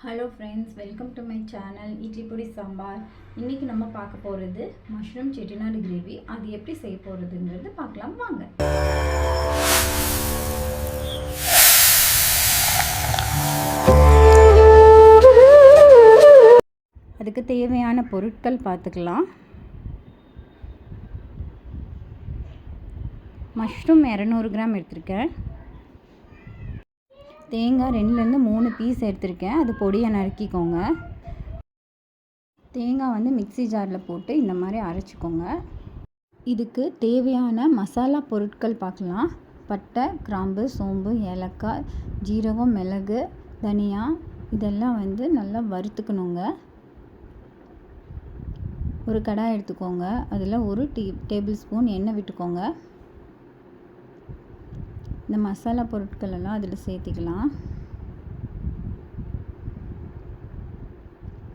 Hello friends, welcome to my channel idli பொடி சாம்பார். இன்றைக்கி நம்ம பார்க்க போகிறது மஷ்ரூம் செட்டிநாடு கிரேவி. அது எப்படி செய்ய போகிறதுங்கிறது பார்க்கலாம் வாங்க. அதுக்கு தேவையான பொருட்கள் பார்த்துக்கலாம். மஷ்ரூம் 200 கிராம் எடுத்திருக்கேன். தேங்காய் 2-3 பீஸ் எடுத்திருக்கேன். அது பொடியை நறுக்கிக்கோங்க. தேங்காய் மிக்ஸி ஜாரில் போட்டு இந்த மாதிரி அரைச்சிக்கோங்க. இதுக்கு தேவையான மசாலா பொருட்கள் பார்க்கலாம். பட்டை, கிராம்பு, சோம்பு, ஏலக்காய், ஜீரகம், மிளகு, தனியா இதெல்லாம் நல்லா வறுத்துக்கணுங்க. ஒரு கடாய் எடுத்துக்கோங்க. அதில் 1 டேபிள் ஸ்பூன் எண்ணெய் விட்டுக்கோங்க. இந்த மசாலா பொருட்கள் எல்லாம் அதில் சேர்த்திக்கலாம்.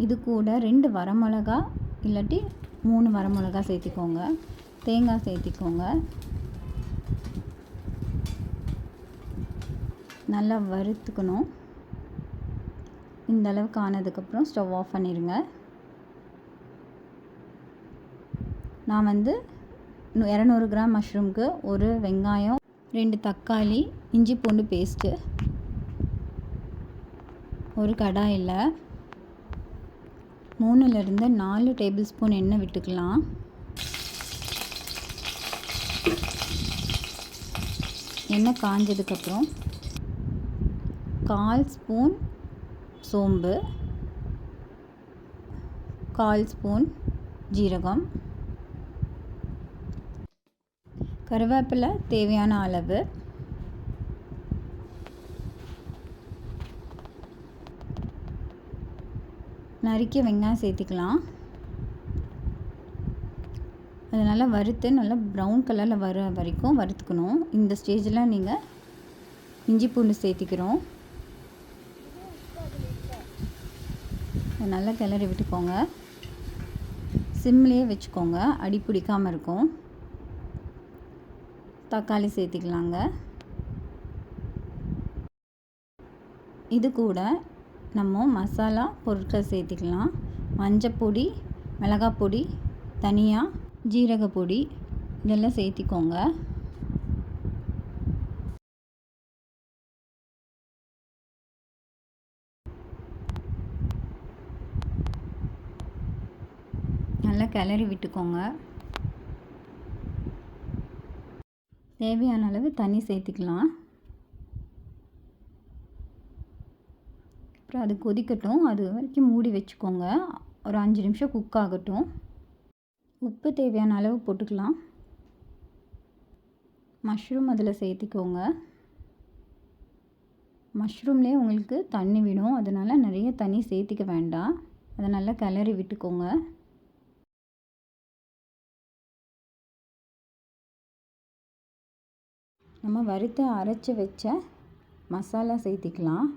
இது கூட 2 வரமிளகா இல்லாட்டி 3 வரமிளகா சேர்த்திக்கோங்க. தேங்காய் சேர்த்திக்கோங்க. நல்லா வறுத்துக்கணும். இந்த அளவுக்கு ஆனதுக்கப்புறம் ஸ்டவ் ஆஃப் பண்ணிடுங்க. நான் 200 கிராம் மஷ்ரூமுக்கு 1 வெங்காயம், 2 தக்காளி, இஞ்சி பூண்டு பேஸ்ட்டு, ஒரு கடாயில் 3-4 டேபிள் ஸ்பூன் எண்ணெய் விட்டுக்கலாம். எண்ணெய் காஞ்சதுக்கப்புறம் 1/4 ஸ்பூன் சோம்பு, 1/4 ஸ்பூன் ஜீரகம், கருவேப்பிலை தேவையான அளவு, நறுக்கிய வெங்காயம் சேர்த்திக்கலாம். அது நல்லா வறுத்து நல்லா ப்ரௌன் கலரில் வர வரைக்கும் வறுத்துக்கணும். இந்த ஸ்டேஜில் நீங்கள் இஞ்சி பூண்டு சேர்த்திக்கிறோம். நல்லா கிளறி விட்டுக்கோங்க. சிம்லேயே வச்சுக்கோங்க, அடி பிடிக்காமல் இருக்கும். தக்காளி சேர்த்திக்கலாங்க. இது கூட நம்ம மசாலா பொருட்கள் சேர்த்திக்கலாம். மஞ்சப்பொடி, மிளகாப்பொடி, தனியா, ஜீரகப்பொடி இதெல்லாம் சேர்த்திக்கோங்க. நல்லா கிளறி விட்டுக்கோங்க. தேவையான அளவு தண்ணி சேர்த்திக்கலாம். அப்புறம் அது கொதிக்கட்டும். அது வரைக்கும் மூடி வச்சுக்கோங்க. ஒரு 5 நிமிஷம் குக் ஆகட்டும். உப்பு தேவையான அளவு போட்டுக்கலாம். மஷ்ரூம் அதில் சேர்த்திக்கோங்க. மஷ்ரூம்லேயே உங்களுக்கு தண்ணி விடும், அதனால் நிறைய தண்ணி சேர்த்திக்க வேண்டாம். அதை நல்லா கிளறி விட்டுக்கோங்க. நம்ம வறுத்து அரைச்சி வச்ச மசாலா சேர்த்திக்கலாம்.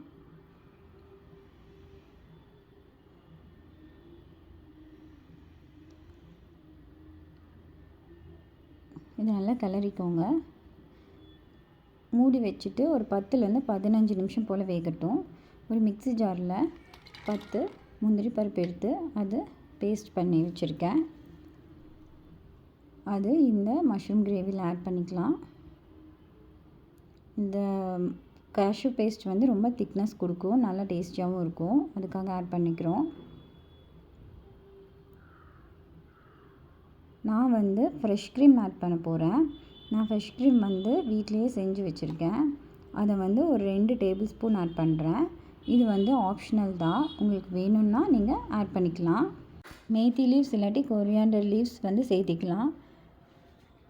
இதை நல்லா கிளறிக்கோங்க. மூடி வச்சுட்டு ஒரு 10-15 நிமிஷம் போல் வேகட்டும். ஒரு மிக்ஸி ஜாரில் 10 முந்திரி பருப்பு எடுத்து அது பேஸ்ட் பண்ணி வச்சுருக்கேன். அது இந்த மஷ்ரூம் கிரேவியில் ஆட் பண்ணிக்கலாம். இந்த கேஷ்யூ பேஸ்ட் ரொம்ப திக்னஸ் கொடுக்கும், நல்லா டேஸ்டியாகவும் இருக்கும். அதுக்காக ஆட் பண்ணிக்கிறோம். நான் ஃப்ரெஷ் க்ரீம் ஆட் பண்ண போகிறேன். நான் ஃப்ரெஷ் க்ரீம் வீட்டிலையே செஞ்சு வச்சுருக்கேன். அதை ஒரு 2 டேபிள் ஸ்பூன் ஆட் பண்ணுறேன். இது ஆப்ஷனல் தான், உங்களுக்கு வேணும்னா நீங்கள் ஆட் பண்ணிக்கலாம். மேத்தி லீவ்ஸ் இல்லாட்டி கொரியாண்டர் லீவ்ஸ் சேர்த்திக்கலாம்.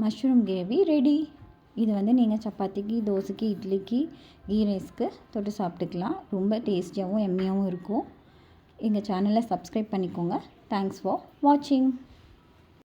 Mushroom gravy ready. இது நீங்கள் சப்பாத்திக்கு, தோசைக்கு, இட்லிக்கு, கீ ரைஸ்க்கு தொட்டு சாப்பிட்டுக்கலாம். ரொம்ப டேஸ்டியாகவும் எம்மியாகவும் இருக்கும். எங்கள் சேனலை சப்ஸ்கிரைப் பண்ணிக்கோங்க. தேங்க்ஸ் ஃபார் வாட்சிங்.